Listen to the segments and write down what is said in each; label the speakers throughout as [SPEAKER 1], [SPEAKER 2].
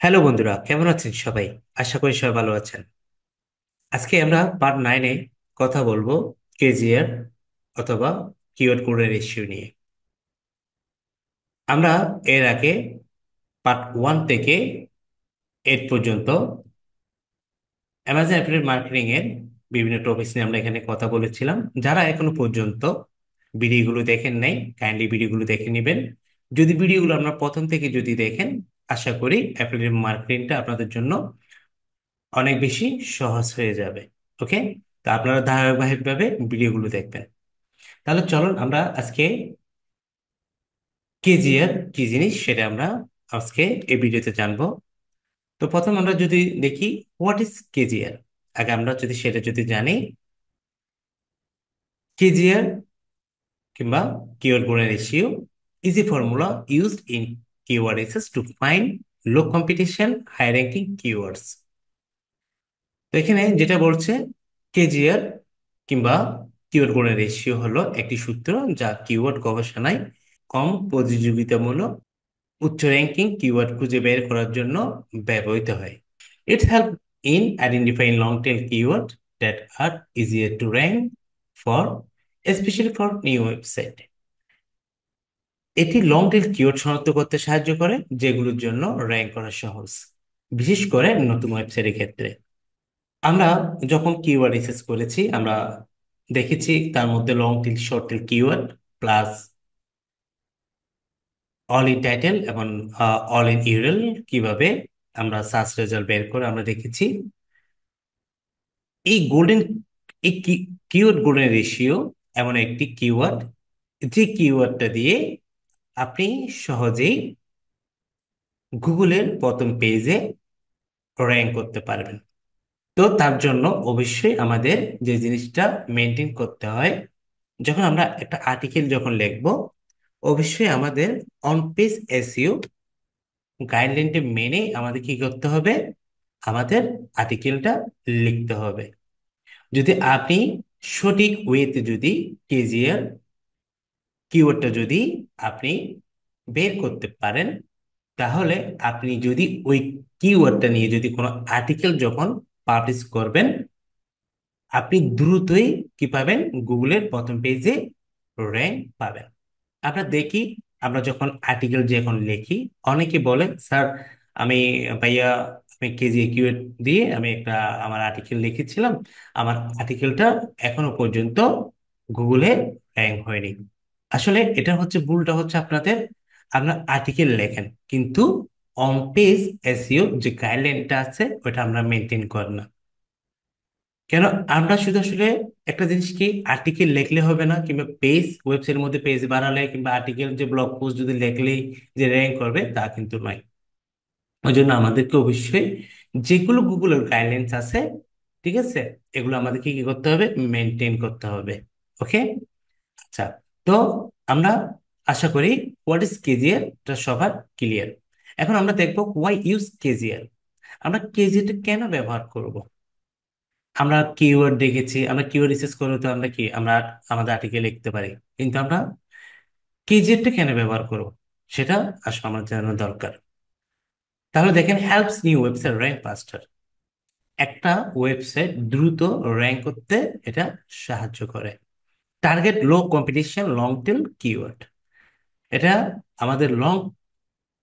[SPEAKER 1] Hello বন্ধুরা, কেমন আছেন সবাই? আশা করি সবাই ভালো আছেন। আজকে আমরা পার্ট 9-এ কথা বলবো কেজিআর অথবা কিওয়ার্ড কোডের ইস্যু নিয়ে। আমরা এর আগে পার্ট 1 থেকে 8 পর্যন্ত অ্যামাজন অ্যাফিলিয়েট মার্কেটিং এর বিভিন্ন টপিকস নিয়ে আমরা এখানে কথা বলেছিলাম। যারা এখনো পর্যন্ত ভিডিওগুলো দেখেন নাই, কাইন্ডলি ভিডিওগুলো দেখে নেবেন। যদি ভিডিওগুলো আপনারা প্রথম থেকে যদি দেখেন, আশা করি অ্যাফিলিয়েট মার্কেটিংটা আপনাদের জন্য অনেক বেশি সহজ হয়ে যাবে। ওকে, তো আপনারা ধারাবাহিকভাবে ভিডিওগুলো দেখবেন। তাহলে চলুন আমরা আজকে কেজিআর কি জিনিস সেটা আমরা আজকে এই ভিডিওতে জানবো। তো প্রথম আমরা যদি দেখি হোয়াট ইজ কেজিআর, আগে আমরা সেটা যদি জানি, কেজিআর কিংবা কিওয়ার্ড গুণের ratio is a formula used in keyword research to find low competition high ranking keywords. তো এখানে যেটা বলছে, কেজিআর কিংবা কিওয়ার্ড গুণের রেশিও হলো একটি সূত্র যা কিওয়ার্ড গবেষণায় কম প্রতিযোগিতামূলক উচ্চ র্যাঙ্কিং কিওয়ার্ড খুঁজে বের করার জন্য ব্যবহৃত হয়। It help in identifying long tail keyword that are easier to rank for, specially for new website. এটি লং টেল কিওয়ার্ড শনাক্ত করতে সাহায্য করে যেগুলোর জন্য র্যাঙ্ক করা সহজ, বিশেষ করে নতুন ওয়েবসাইটের ক্ষেত্রে। আমরা যখন কিওয়ার্ড রিসার্চ করেছি, আমরা দেখেছি তার মধ্যে long tail, short tail keyword plus all in title এবং অল ইন ইউরএল কিভাবে আমরা সার্চ রেজাল্ট বের করে আমরা দেখেছি। এই গোল্ডেন এই কিওয়ার্ড গোল্ডেন রেশিও এমন একটি কিওয়ার্ড, যে কিওয়ার্ডটা দিয়ে আপনি সহজেই গুগলের প্রথম পেজে র্যাঙ্ক করতে পারবেন। তো তার জন্য অবশ্যই আমাদের যে জিনিসটা মেনটেন করতে হয়, যখন আমরা একটা আর্টিকেল যখন লিখবো, অবশ্যই আমাদের অন পেজ এসইও গাইডলাইনটা মেনে আমাদের কি করতে হবে, আমাদের আর্টিকেলটা লিখতে হবে। যদি আপনি সঠিক ওয়েতে যদি কেজিআর কিওয়ার্ডটা যদি আপনি বের করতে পারেন, তাহলে আপনি যদি ওই কিওয়ার্ডটা নিয়ে যদি কোনো আর্টিকেল যখন পাবলিশ করবেন, আপনি দ্রুতই কি পাবেন, গুগলের প্রথম পেজে র্যাঙ্ক পাবেন। আমরা দেখি, আমরা যখন আর্টিকেল যখন লিখি, অনেকে বলে স্যার, আমি ভাইয়া আমি কেজি কিউএড দিয়ে আমি একটা আমার আর্টিকেল লিখেছিলাম, আমার আর্টিকেলটা এখনো পর্যন্ত গুগলে র্যাঙ্ক হয়নি। আসলে এটা হচ্ছে ভুলটা হচ্ছে আপনাদের, আপনার আর্টিকেল লেখেন কিন্তু অন পেজ এসইও যে গাইডলাইনটা আছে ওটা আমরা মেনটেন করি না। কেন? আমরা শুধু আসলে একটা জিনিস কি, আর্টিকেল লিখলে হবে না, কিংবা পেজ ওয়েবসাইটের মধ্যে পেজ বানালে কিংবা আর্টিকেল যে ব্লগ পোস্ট যদি লিখলেই যে র্যাঙ্ক করবে তা কিন্তু নয়। ওই জন্য আমাদেরকে অবশ্যই যেগুলো গুগলের গাইডলাইন্স আছে, ঠিক আছে, এগুলো আমাদেরকে কি করতে হবে, মেনটেন করতে হবে। ওকে, আচ্ছা। তো আমরা আশা করি হোয়াট ইজ কেজিআর এটা সবার ক্লিয়ার। এখন আমরা দেখবো ওয়াই ইউজ কেজিআর। আমরা কেজিআরটা কেন ব্যবহার করব? আমরা কিওয়ার্ড দেখেছি, আমরা কিওয়ার্ড রিসার্চ করে তো আমরা কি আমরা আমাদের আর্টিকেল লিখতে পারি, কিন্তু আমরা কেজিএফটা কেন ব্যবহার করব সেটা আসলে আমার জানা দরকার। তাহলে দেখেন, হেল্পস নিউ ওয়েবসাইট র্যাঙ্ক ফাস্টার। একটা ওয়েবসাইট দ্রুত র্যাঙ্ক করতে এটা সাহায্য করে। টার্গেট লো কম্পিটিশন লং টেল কিওয়ার্ড। এটা আমাদের লং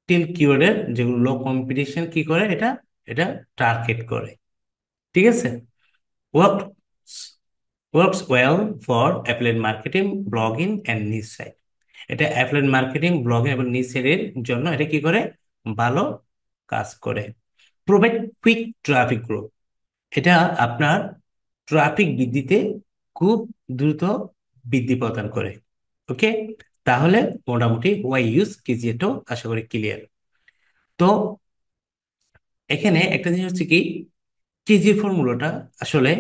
[SPEAKER 1] টেল কিওয়ার্ডের যেগুলো লো কম্পিটিশন কি করে, এটা এটা টার্গেট করে। ঠিক আছে। Work works well for affiliate marketing, blogging and news site. এটা অ্যাফিলিয়েট মার্কেটিং, ব্লগিং এবং নিউজ সাইটের জন্য এটা কি করে, ভালো কাজ করে। Provide quick traffic growth. এটা আপনার ট্রাফিক বৃদ্ধিতে খুব দ্রুত বৃদ্ধি প্রদান করে। ওকে, তাহলে মোটামুটি ওয়াই ইউজ কেজিএটো আশা করি ক্লিয়ার। তো এখানে একটা জিনিস হচ্ছে কি, কেজি ফর্মুলাটা আসলে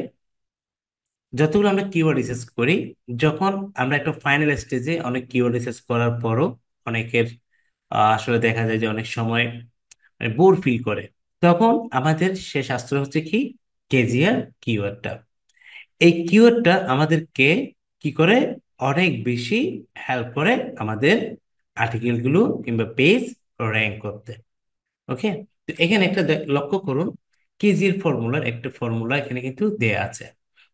[SPEAKER 1] যতগুলো আমরা কিওয়ার্ড রিসার্চ করি, যখন আমরা একটা ফাইনাল স্টেজে অনেক কিওয়ার্ড রিসার্চ করার পরও অনেকের আসলে দেখা যায় যে অনেক সময় বোর ফিল করে, তখন আমাদের শেষ আশ্রয় হচ্ছে কি, কেজিআর কিওয়ার্ডটা। এই কিওয়ার্ডটা আমাদেরকে কি করে, অনেক বেশি হেল্প করে আমাদের আর্টিকেলগুলো কিংবা পেজ র্যাঙ্ক করতে। ওকে, তো এখানে একটা লক্ষ্য করুন, কেজির ফর্মুলার একটা ফর্মুলা এখানে কিন্তু দেয়া আছে।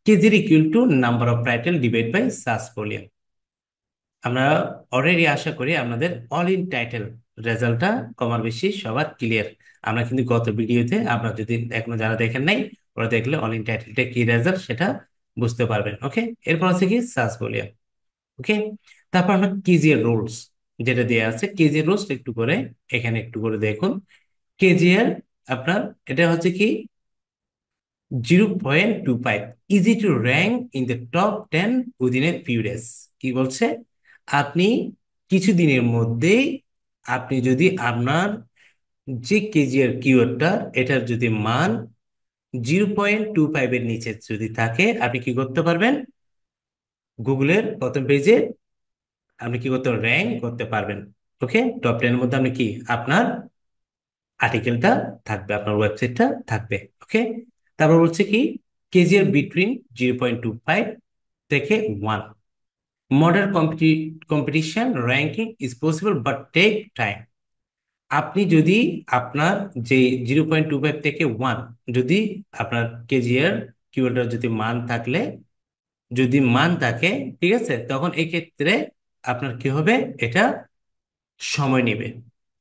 [SPEAKER 1] কেজির equal to number of title divide by search volume. আমরা অলরেডি আশা করি আপনাদের অল ইন টাইটেল রেজাল্টটা কমার বেশি সবার ক্লিয়ার। আমরা কিন্তু গত ভিডিওতে, আপনারা যদি এখনো যারা দেখেন নাই, ওরা দেখলে অল ইন টাইটেলটা কি রেজাল্ট সেটা বুঝতে পারবেন। ওকে, এরপর আছে কি সার্চ ভলিউম। ওকে, তারপর আমরা কেজি এর রুলস যেটা দেওয়া আছে, কেজি এর রুলস একটু করে এখানে একটু করে দেখুন। কেজি এর আপনার এটা হচ্ছে কি 0.25, easy to rank in the top 10 within a few days. কি বলছে? আপনি কিছুদিনের মধ্যেই, আপনি যদি আপনার যে কেজিআর কিওয়ার্ডটা, এটার যদি মান 0.25 এর নিচে যদি থাকে, আপনি কি করতে পারবেন? গুগলের প্রথম পেজে আপনি কি করতে র্যাঙ্ক করতে পারবেন। ওকে, টপ 10 এর মধ্যে আপনি কি আপনার আর্টিকেলটা থাকবে, আপনার ওয়েবসাইটটা থাকবে। ওকে, তারপর বলছে কি কেজিআর বিটুইন 0.25 থেকে 1, modern competition ranking is possible but take time. আপনি যদি আপনার যে 0.25 থেকে 1, যদি আপনার কেজিআর কিওয়ার্ডের যদি মান থাকলে, যদি মান থাকে, ঠিক আছে, তখন এই ক্ষেত্রে আপনার কি হবে? এটা সময় নেবে।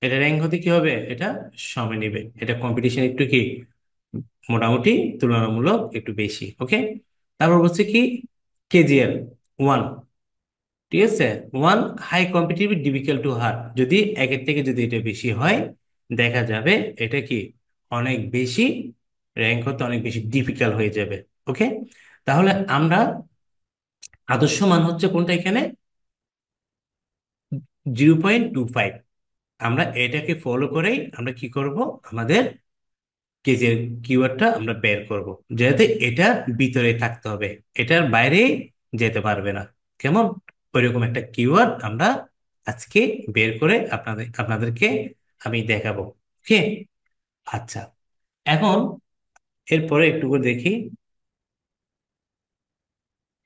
[SPEAKER 1] এটা র্যাঙ্ক হতে কি হবে? এটা সময় নেবে। এটা কম্পিটিশন একটু কি মোটামুটি তুলনামূলক একটু বেশি। ওকে, তারপর বলছে কি কেজিএল 1, ঠিক আছে, 1 high competitive difficult to hard. যদি একের থেকে যদি এটা বেশি হয়, দেখা যাবে এটা কি অনেক বেশি র্যাঙ্ক হতে অনেক বেশি ডিফিকাল্ট হয়ে যাবে। ওকে, তাহলে আমরা আদর্শ মান হচ্ছে কোনটা এখানে? 0.25। আমরা এটাকে ফলো করেই আমরা কি করব? আমাদের কেজের কিওয়ার্ডটা আমরা বের করব, যাতে এটার ভিতরে থাকতে হবে, এটার বাইরে যেতে পারবে না। কেমন? ওইরকম একটা কিওয়ার্ড আমরা আজকে বের করে আপনাদেরকে আমি দেখাবো। ওকে, আচ্ছা, এখন এরপরে একটু করে দেখি।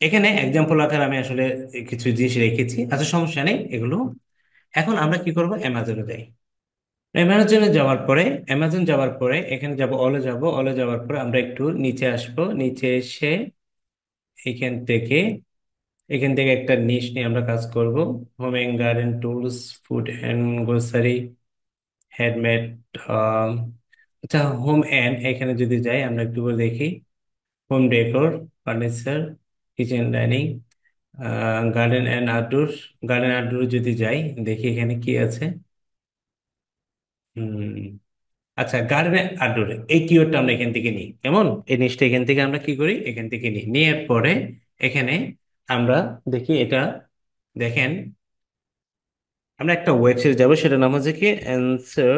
[SPEAKER 1] এখানে এক্সাম্পল আকার আমি আসলে কিছু জিনিস রেখেছি, আচ্ছা সমস্যা নেই এগুলো। এখন আমরা কি করব? অ্যামাজনে যাই। অ্যামাজনে যাওয়ার পরে, অ্যামাজন যাওয়ার পরে এখানে যাব, অলে যাব, অলে যাওয়ার পরে আমরা একটু নিচে আসব, নিচে এসে এখান থেকে, এখান থেকে একটা নিশ নিয়ে আমরা কাজ করব। Home and garden tools, food and grocery, handmade. আচ্ছা, হোম এন্ড এখানে যদি যাই আমরা একটু করে দেখি, home decor, furniture, kitchen dining, garden and outdoor. Garden outdoor যদি যাই, দেখি এখানে কি আছে। হুম, আচ্ছা, গার্ডেন আউটডোরে এই কিওয়ার্ডটা আমরা এখান থেকে নিই। কেমন? এই জিনিসটা এখান থেকে আমরা কি করি? এখান থেকে নিই, নেওয়ার পরে এখানে আমরা দেখি এটা, দেখেন আমরা একটা ওয়েবসাইট যাব, সেটার নাম হচ্ছে কি answer,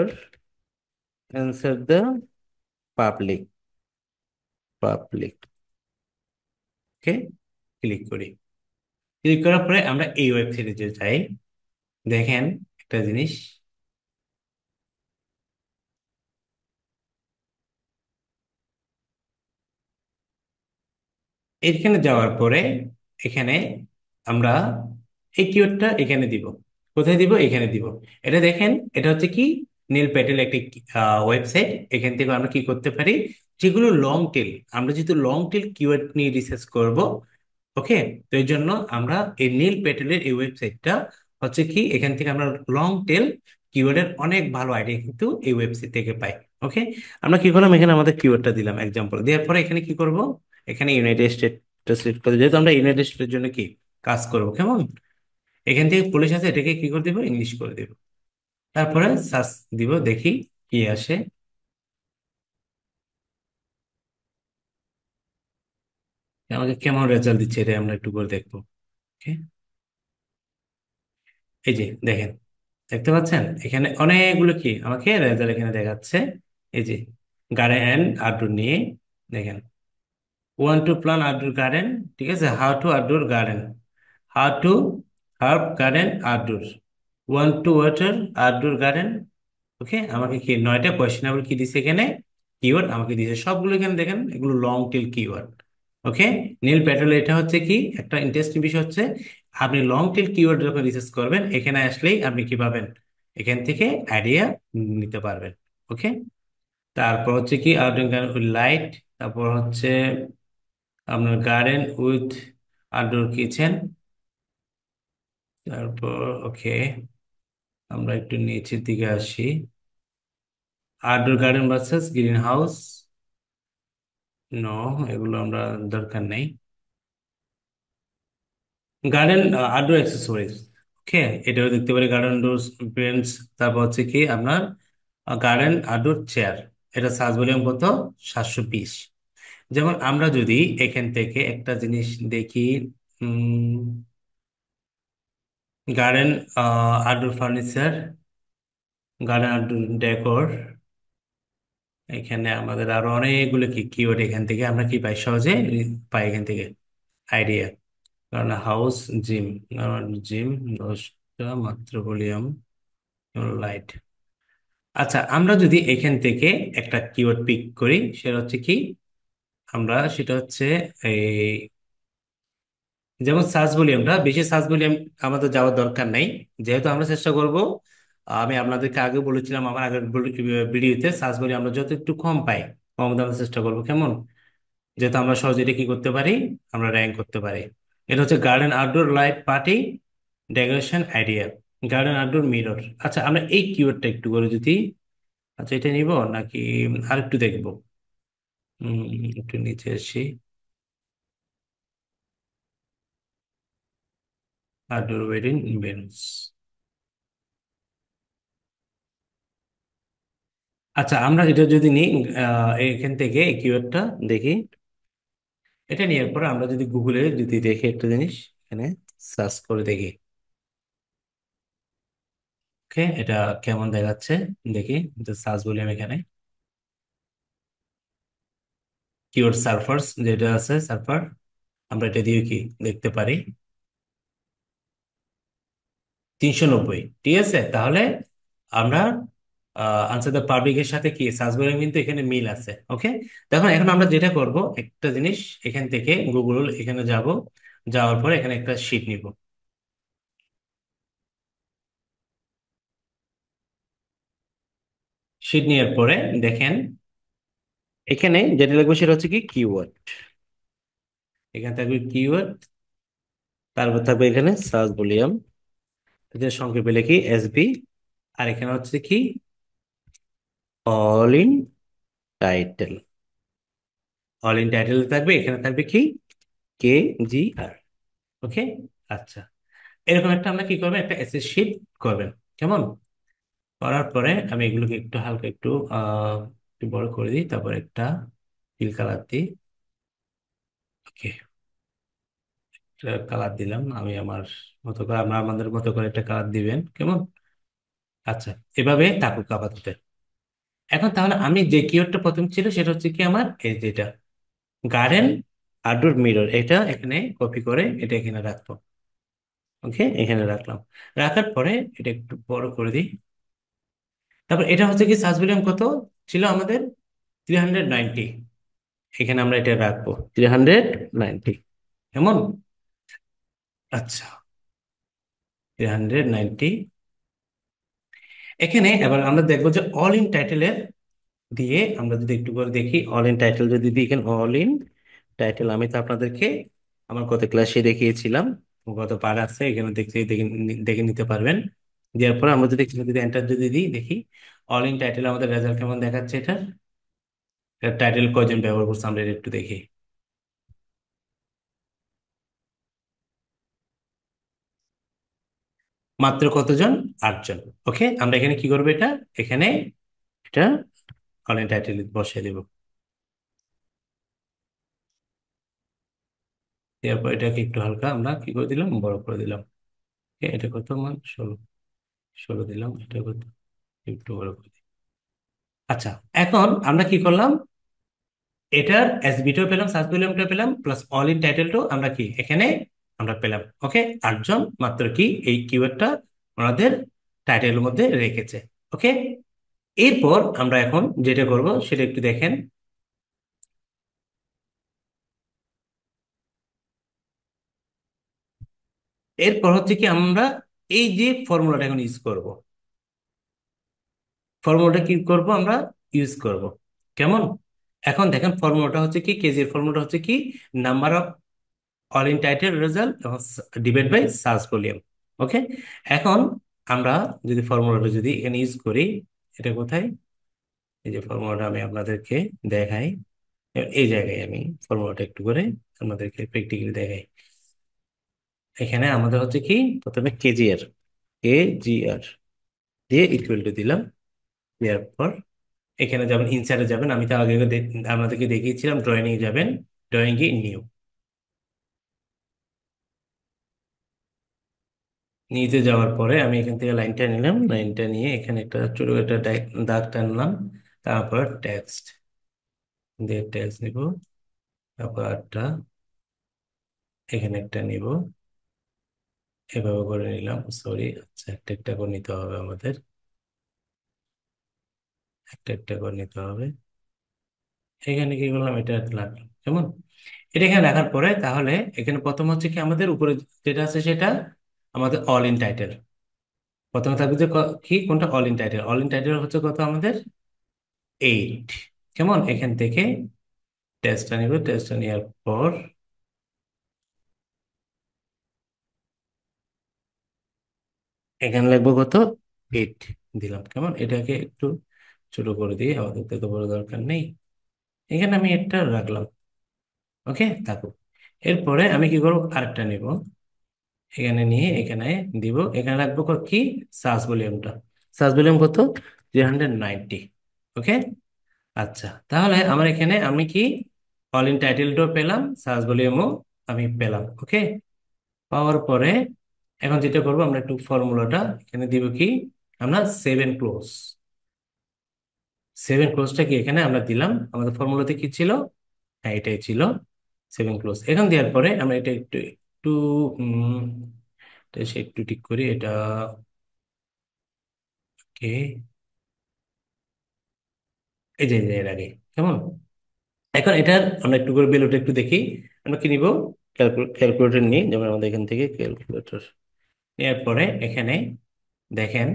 [SPEAKER 1] answer the public, public. Okay, click করি। ক্লিক করার পরে আমরা এই ওয়েবসাইটে যে যাই, দেখেন একটা জিনিস, এখানে যাওয়ার পরে এখানে আমরা এই কিওয়ার্ডটা এখানে দিব। কোথায় দিব? এখানে দিব। এটা দেখেন, এটা হচ্ছে কি নীল প্যাটেল একটি ওয়েবসাইট। এখান থেকে আমরা কি করতে পারি? যেগুলো লং টেল, আমরা যেহেতু লং টেল কিওয়ার্ড নিয়ে রিসার্চ করব, ওকে, তো এই জন্য আমরা এই নীল প্যাটেলের এই ওয়েবসাইটটা হচ্ছে কি, এখান থেকে আমরা লং টেল কিওয়ার্ডের অনেক ভালো আইডিয়া কিন্তু এই ওয়েবসাইট থেকে পাই। ওকে, আমরা কি করলাম? এখানে আমাদের কিওয়ার্ডটা দিলাম এক্সাম্পল দেওয়ার পরে এখানে কি করব? এখানে ইউনাইটেড স্টেটটা সিলেক্ট করে, যেহেতু আমরা ইউনাইটেড স্টেটের জন্য কি কাজ করব, কেমন, এখান থেকে পুলিশ আছে, এটাকে কি করে দিব? ইংলিশ করে দিব। তারপরে সার্চ দিব, দেখি কি আসে, আমাকে কেমন রেজাল্ট দিচ্ছে, এটা আমরা একটু করে দেখবো। ওকে, এই যে দেখেন, দেখতে পাচ্ছেন এখানে অনেকগুলো কি আমাকে রেজাল্ট এখানে দেখাচ্ছে। এই যে গার্ডেন অ্যান্ড আউটডোর নিয়ে, দেখেন, want to plan outdoor garden, ঠিক আছে, how to outdoor garden, how to herb garden outdoor, want to water outdoor garden. Okay, আমাকে কি 9টা কোয়েশ্চেনেবল কি দিছে এখানে, কিওয়ার্ড আমাকে দিছে সবগুলো। এখানে দেখেন এগুলো লং টেল কিওয়ার্ড। ওকে, নীল প্যাটেল এটা হচ্ছে কি একটা ইন্টারেস্টিং বিষয় হচ্ছে, আপনি লং টেল কিওয়ার্ড যখন রিসার্চ করবেন, এখানে আসলেই আপনি কি পাবেন? এখান থেকে আইডিয়া নিতে পারবেন। ওকে, তারপর হচ্ছে কি আউটডোর গার্ডেন উইথ লাইট, তারপর হচ্ছে আপনার গার্ডেন উইথ আউটডোর কিচেন। তারপর ওকে, আমরা একটু নিচের দিকে আসি। Outdoor garden versus green house, no, এগুলো আমরা দরকার নেই। গার্ডেন আউটডোর অ্যাক্সেসরিজ, ওকে, এটাও দেখতে পারি গার্ডেন ডোর বেঞ্চ। তারপর হচ্ছে কি আপনার গার্ডেন আউটডোর চেয়ার, এটা সার্চ ভলিউম কত? 720। যেমন আমরা যদি এখান থেকে একটা জিনিস দেখি, garden outdoor furniture, garden outdoor decor, এখানে আমাদের আরো অনেকগুলো কি কিওয়ার্ড এখান থেকে আমরা কি পাই, সহজে পাই এখান থেকে আইডিয়া। কারণ হাউস, জিম, জিম 10টা মাত্র ভলিউম, লাইট। আচ্ছা, আমরা যদি এখান থেকে একটা কিওয়ার্ড পিক করি, সেটা হচ্ছে কি, আমরা সেটা হচ্ছে এই, যেমন সার্চ ভলিউমটা বেশি, সার্চ ভলিউম আমাদের যাওয়ার দরকার নাই। যেহেতু আমরা চেষ্টা করব, আমি আপনাদেরকে আগে বলেছিলাম আমার আগের ভিডিওতে, সার্চ ভলিউম আমরা যত একটু কম পাই, কম দামে চেষ্টা করবো, কেমন, যেহেতু আমরা সহজে এটা কি করতে পারি, আমরা র্যাঙ্ক করতে পারি। এটা হচ্ছে garden outdoor light party decoration idea, garden outdoor mirror. আচ্ছা, আমরা এই কিওয়ার্ডটা একটু করে যদি, আচ্ছা এটা নিব নাকি আরেকটু দেখবো। একটু নিচে আসি, আউটডোর ওয়েডিং ইভেন্টস। আচ্ছা, আমরা এটা যদি নিই, এখান থেকে এই কিওয়ার্ডটা দেখি, এটা নেওয়ার পরে আমরা যদি গুগলে যদি দেখি একটা জিনিস, এখানে সার্চ করে দেখি, ওকে, এটা কেমন দেখাচ্ছে দেখি। সার্চ বলি আমি এখানে কিওয়ার্ড সার্ফার্স যেটা আছে, সার্ফার, আমরা এটা দিয়ে কি দেখতে পারি, 390, ঠিক আছে। তাহলে আমরা আনসার দ্য পাবলিকের সাথে কি সার্চ বলে কিন্তু এখানে মিল আছে, ওকে। দেখুন এখন আমরা যেটা করব, একটা জিনিস এখান থেকে গুগল এখানে যাব, যাওয়ার পরে এখানে একটা শিট নিব। শিট নেওয়ার পরে দেখেন, এখানে যেটা লিখবো সেটা হচ্ছে কি কিওয়ার্ড, এখানে থাকবে কিওয়ার্ড, তারপর থাকবে এখানে সার্চ ভলিউম, এটা সংক্ষেপে লিখি এসবি। আর এখানে হচ্ছে কি all in title, all in title থাকবে, এখানে থাকবে কি কে জি আর, ওকে। আচ্ছা, এরকম একটা আমরা কি করবেন, একটা এসএস শিট করবেন, কেমন। করার পরে আমি এগুলোকে একটু হালকা একটু একটু বড় করে দিই, তারপর একটা ফিল কালার দিই, ওকে, কালার দিলাম আমি আমার মতো করে, আমরা আমাদের মতো করে একটা কালার দিবেন, কেমন। আচ্ছা, এভাবে থাকুক আপাতত। এখন তাহলে আমি যে কিওয়ার্ডটা প্রথম ছিল সেটা হচ্ছে কি আমার এই যেটা গার্ডেন আউটডোর মিরর, এটা এখানে কপি করে এটা এখানে রাখবো, ওকে, এখানে রাখলাম। রাখার পরে এটা একটু বড় করে দিই। তারপর এটা হচ্ছে কি সার্চ ভলিউম কত ছিল আমাদের, 390, এখানে আমরা এটা রাখবো 390, এমন। আচ্ছা, 390, এখানে এবার আমরা দেখবো যে অল ইন টাইটেলের দিয়ে আমরা যদি একটু করে দেখি, অল ইন টাইটেল যদি দিই, এখানে অল ইন টাইটেল আমি তো আপনাদেরকে আমার গত ক্লাসে দেখিয়েছিলাম, গত পার আছে এখানে দেখতে দেখে দেখে নিতে পারবেন। দেওয়ার পর আমরা যদি এখানে যদি এন্টার যদি দিই, দেখি অল ইন টাইটেল আমাদের রেজাল্ট কেমন দেখাচ্ছে, এটা টাইটেল কয়জন ব্যবহার করছে আমরা এটা একটু দেখি। মাত্র কতজন? 8জন। ওকে, আমরা এখানে কি করবো, এটা এখানে এটা অনলাইন টাইটেল বসিয়ে দেবো। এরপর এটাকে একটু হালকা আমরা কি করে দিলাম, বড় করে দিলাম। Okay, এটা কত মান, 16, 16 দিলাম, এটা কত, একটু বড় করে দিই। আচ্ছা, এখন আমরা কি করলাম, এটার এসবিটাও পেলাম, সার্চ ভলিউমটা পেলাম, প্লাস অল ইন টাইটেলটাও আমরা কি এখানে আমরা পেলাম, ওকে। 8জন মাত্র কি এই কিওয়ার্ডটা ওনাদের টাইটেলের মধ্যে রেখেছে, ওকে। এরপর আমরা এখন যেটা করব সেটা একটু দেখেন। এরপর হচ্ছে কি আমরা এই যে ফর্মুলাটা এখন ইউজ করব, ফর্মুলাটা কি করব আমরা ইউজ করব। কেমন? এখন দেখেন ফর্মুলাটা হচ্ছে কি, কেজি এর ফর্মুলাটা হচ্ছে কি, number of all in title result divide by search volume. Okay, এখন আমরা যদি ফর্মুলাটা যদি এখানে ইউজ করি, এটা কোথায়, এই যে ফর্মুলাটা আমি আপনাদেরকে দেখাই, এই জায়গায় আমি ফর্মুলাটা একটু করে আপনাদেরকে প্র্যাকটিক্যালি দেখাই। এখানে আমাদের হচ্ছে কি, প্রথমে কেজিআর, কেজিআর দিয়ে ইকুয়াল টু দিলাম, দেওয়ার পর এখানে যাবেন, ইনসার্টে যাবেন, আমি তো আগে আপনাদেরকে দেখিয়েছিলাম, ড্রয়িং এ যাবেন, ড্রয়িং এ নিউ, নিতে যাওয়ার পরে আমি এখান থেকে লাইনটা নিলাম, লাইনটা নিয়ে এখানে একটা ছোট একটা দাগ টানলাম, তারপর টেক্সট দিয়ে টেক্সট নিব, তারপর একটা এখানে একটা নিব, এভাবে করে নিলাম, সরি, আচ্ছা একটা একটা করে নিতে হবে আমাদের, একটা একটা করে নিতে হবে। এখানে কি করলাম, এটা রাখলাম, কেমন? এটা এখানে রাখার পরে তাহলে এখানে প্রথম হচ্ছে কি, আমাদের উপরে যেটা আছে সেটা আমাদের অল ইন টাইটেল, প্রথমে থাকবে যে কি, কোনটা, all in title, all in title হচ্ছে কত আমাদের, 8। কেমন? এখান থেকে টেস্টটা নিব, টেস্টটা নেওয়ার পর এখানে লিখবো কত, 8 দিলাম। কেমন? এটাকে একটু ছোট করে দিই, আমাদের তো এত বড় দরকার নেই, এখানে আমি একটা রাখলাম। ওকে, থাকুক। এরপরে আমি কি করবো, আরেকটা নিব, এখানে নিয়ে এখানে দিব, এখানে রাখবো কি, সার্চ ভলিউমটা, সার্চ ভলিউম কত, 390। ওকে, আচ্ছা, তাহলে আমার এখানে আমি কি, অল ইন টাইটেলটাও পেলাম, সার্চ ভলিউমও আমি পেলাম। ওকে, পাওয়ার পরে এখন যেটা করবো, আমরা একটু ফর্মুলাটা এখানে দিব কি, আমরা সেভেন ক্লোজ, সেভেন ক্লোজটা কি এখানে আমরা দিলাম, আমাদের ফর্মুলাতে কি ছিল, হ্যাঁ এটাই ছিল, সেভেন ক্লোজ। এখন দেওয়ার পরে আমরা এটা একটু একটু সে একটু ঠিক করি এটা, কে, এই যে এর আগে, কেমন? এখন এটা আমরা একটু করে বেলুটা একটু দেখি, আমরা কি নিব, ক্যালকুলেটর নিই, যেমন আমাদের এখান থেকে ক্যালকুলেটর নেওয়ার পরে এখানে দেখেন,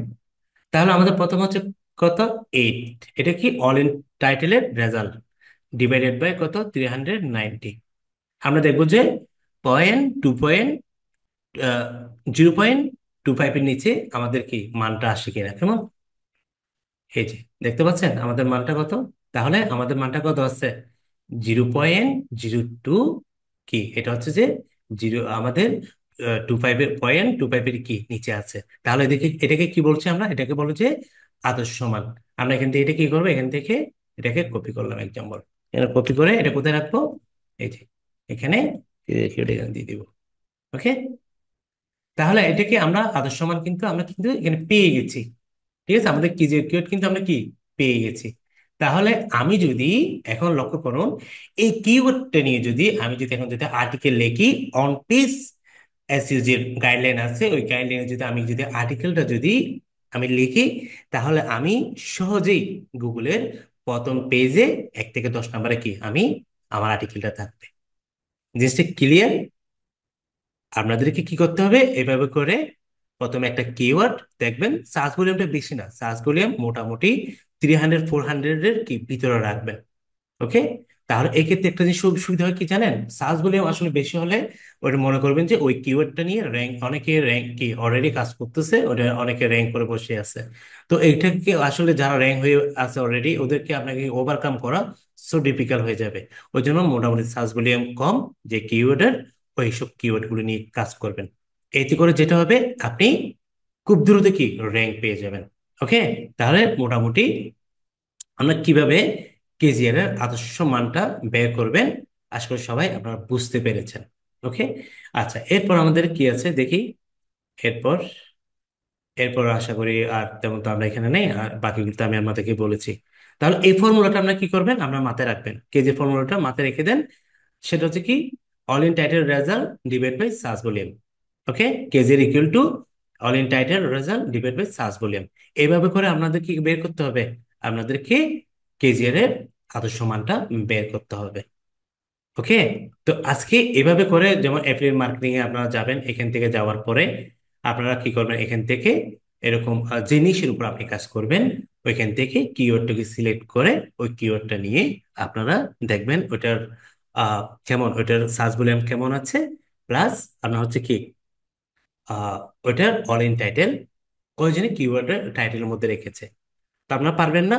[SPEAKER 1] তাহলে আমাদের প্রথম হচ্ছে কত, 8, এটা কি অল ইন টাইটেলের রেজাল্ট ডিভাইডেড বাই কত, 390। আমরা দেখবো যে পয়েন্ট টু পয়েন্ট 0.25 এর নিচে আমাদের কি মানটা আসে কিনা, কেমন? এই যে দেখতে পাচ্ছেন আমাদের মানটা কত, তাহলে আমাদের মানটা কত আছে, 0.02, কি এটা হচ্ছে যে জিরো, আমাদের 2.25 কি নিচে আছে। তাহলে দেখি এটাকে কি বলছি আমরা, এটাকে বলো যে আদর্শ মান। আমরা এখান থেকে এটা কি করবো, এখান থেকে এটাকে কপি করলাম এক্সাম্পল, এখানে কপি করে এটা কোথায় রাখবো, এই যে এখানে, এটা এখানে দিয়ে দিব। ওকে, তাহলে এটাকে আমরা আদর্শ মান কিন্তু আমরা কিন্তু এখানে পেয়ে গেছি। ঠিক আছে, আমাদের কি যে কিওয়ার্ড কিন্তু আমরা কি পেয়ে গেছি। তাহলে আমি যদি, এখন লক্ষ্য করুন, এই কিওয়ার্ডটা নিয়ে যদি আমি যদি এখন যদি আর্টিকেল লিখি, অন পেজ এসইও যে গাইডলাইন আছে, ওই গাইডলাইনে যদি আমি যদি আর্টিকেলটা যদি আমি লিখি, তাহলে আমি সহজেই গুগলের প্রথম পেজে 1 থেকে 10 নম্বরে কি আমি, আমার আর্টিকেলটা থাকবে। জিনিসটা ক্লিয়ার? আপনাদেরকে কি করতে হবে, এভাবে করে প্রথমে একটা কিওয়ার্ড দেখবেন, সার্চ ভলিউমটা বেশি না, সার্চ ভলিউম মোটামুটি 300 400 এর কি ভিতরে রাখবেন। ওকে, তাহলে এক্ষেত্রে একটা জিনিস সুবিধা হয় কি জানেন, সার্চ ভলিউম আসলে বেশি হলে ওটা মনে করবেন যে ওই কিওয়ার্ডটা নিয়ে র্যাঙ্ক, অনেকে র্যাঙ্ক কি অলরেডি কাজ করতেছে, ওটা অনেকে র্যাঙ্ক করে বসে আছে। তো এইটাকে আসলে যারা র্যাঙ্ক হয়ে আছে অলরেডি, ওদেরকে আপনাকে ওভারকাম করা সো ডিফিকাল্ট হয়ে যাবে। ওই জন্য মোটামুটি সার্চ ভলিউম কম যে কিওয়ার্ডের, ওই সব কিওয়ার্ড গুলো নিয়ে কাজ করবেন। এতে করে যেটা হবে, আপনি খুব দ্রুত কি র্যাঙ্ক পেয়ে যাবেন। ওকে, তাহলে মোটামুটি আমরা কিভাবে কেজিআর এর আদর্শ মানটা বের করবেন, আশা করি সবাই আপনারা বুঝতে পেরেছেন। ওকে, আচ্ছা, এরপর আমাদের কি আছে দেখি, এরপর এরপর আশা করি আর তেমন তো আমরা এখানে নেই, আর বাকিগুলো তো আমি আপনাদেরকে বলেছি। তাহলে এই ফর্মুলাটা আপনারা কি করবেন, আপনার মাথায় রাখবেন, কেজি ফর্মুলাটা মাথায় রেখে দেন। সেটা হচ্ছে কি, all in title result divide by search volume. Okay, KG equal to all in title result divide by search volume. এইভাবে করে আপনাদের কি বের করতে হবে, আপনাদেরকে কেজিআর এর আদর্শ মানটা বের করতে হবে। ওকে, তো আজকে এভাবে করে, যেমন অ্যাফিলিয়েট মার্কেটিং এ আপনারা যাবেন, এখান থেকে যাওয়ার পরে আপনারা কি করবেন, এখান থেকে এরকম জিনিসের উপর আপনি কাজ করবেন, ওইখান থেকে কিওয়ার্ডটাকে সিলেক্ট করে ওই কিওয়ার্ডটা নিয়ে আপনারা দেখবেন ওইটার কেমন, ওইটার সার্চ ভলিউম কেমন আছে, প্লাস আপনার হচ্ছে কি আহ ওইটার অল ইন টাইটেল কয়জনে কিওয়ার্ডের টাইটেলের মধ্যে রেখেছে। তো আপনারা পারবেন না,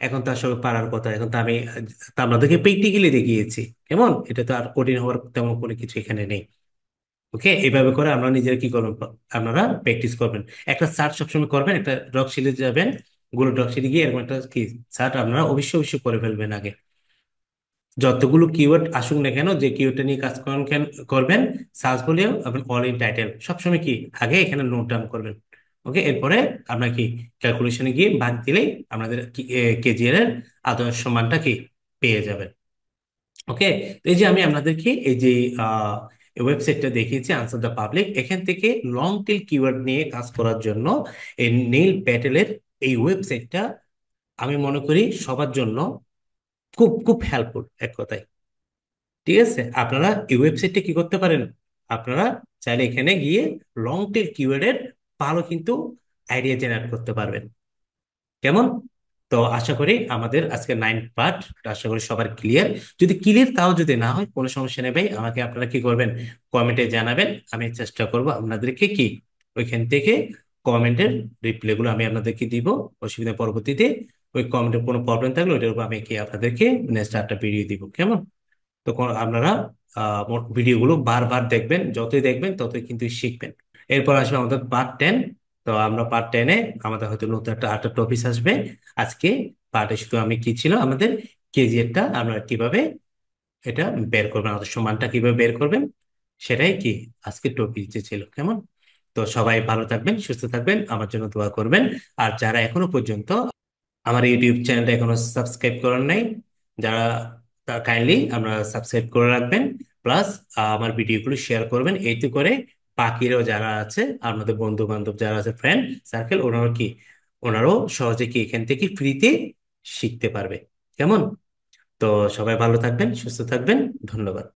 [SPEAKER 1] এখন তো আসলে পারার কথা, এখন তো আমি তা আপনাদেরকে প্র্যাকটিক্যালি দেখিয়েছি। কেমন, এটা তো আর কঠিন হওয়ার তেমন কোনো কিছু এখানে নেই। ওকে, এইভাবে করে আমরা নিজেরা কি করবেন, আপনারা প্র্যাকটিস করবেন। একটা সার্চ সবসময় করবেন, একটা ড্রপশিটে যাবেন, গুগল ড্রপশিটে গিয়ে এরকম একটা কি সার্চ আপনারা অবশ্যই অবশ্যই করে ফেলবেন আগে। যতগুলো কিওয়ার্ড আসুক না কেন, যে কিওয়ার্ডটা নিয়ে কাজ করেন করবেন, সার্চ বলেও আপনি অল ইন টাইটেল সবসময় কি আগে এখানে নোট ডাউন করবেন। ওকে, এরপরে আপনার কি ক্যালকুলেশনে গিয়ে ভাগ দিলেই আপনাদের কেজিএর এর আদর্শ মানটা কি পেয়ে যাবেন। ওকে, তো এই যে আমি আপনাদেরকে এই যে ওয়েবসাইটটা দেখিয়েছি আনসার দ্য পাবলিক, এখান থেকে লং টেল কিওয়ার্ড নিয়ে কাজ করার জন্য এই নীল প্যাটেলের এই ওয়েবসাইটটা আমি মনে করি সবার জন্য খুব খুব হেল্পফুল এক কথায়। ঠিক আছে, আপনারা এই ওয়েবসাইটে কি করতে পারেন, আপনারা চাইলে এখানে গিয়ে লং টেল কিওয়ার্ডের ভালো কিন্তু আইডিয়া জেনারেট করতে পারবেন। কেমন? তো আশা করি আমাদের আজকে 9 পার্ট আশা করি সবার ক্লিয়ার। যদি ক্লিয়ার তাও যদি না হয় কোনো সমস্যা নেই ভাই, আমাকে আপনারা কি করবেন, কমেন্টে জানাবেন। আমি চেষ্টা করব আপনাদেরকে কি ওইখান থেকে কমেন্টের রিপ্লাই গুলো আমি আপনাদেরকে দিব। অসুবিধা পরবর্তীতে ওই কমেন্টের কোনো প্রবলেম থাকলে ওইটার উপর আমি কি আপনাদেরকে নেক্সট একটা ভিডিও দিব। কেমন? তো আপনারা ভিডিওগুলো বারবার দেখবেন, যতই দেখবেন ততই কিন্তু শিখবেন। এরপর আসবে আমাদের পার্ট 10। তো আমরা পার্ট 10-এ আমাদের হয়তো নতুন একটা আরেকটা টপিক আসবে। আজকে পার্টে শুধু আমি কি ছিল আমাদের কেজিএরটা আমরা কিভাবে এটা বের করবেন, আমাদের সমানটা কিভাবে বের করবেন, সেটাই কি আজকে টপিক যে ছিল। কেমন? তো সবাই ভালো থাকবেন, সুস্থ থাকবেন, আমার জন্য দোয়া করবেন। আর যারা এখনো পর্যন্ত আমার ইউটিউব চ্যানেলটা এখনো সাবস্ক্রাইব করেন নাই, যারা কাইন্ডলি আমরা সাবস্ক্রাইব করে রাখবেন, প্লাস আমার ভিডিওগুলো শেয়ার করবেন, এতে করে বাকিরাও যারা আছে আমাদের বন্ধু বান্ধব যারা আছে, ফ্রেন্ড সার্কেল, ওনারও কি ওনারও সহজে কি এখান থেকে ফ্রিতে শিখতে পারবে। কেমন? তো সবাই ভালো থাকবেন, সুস্থ থাকবেন, ধন্যবাদ।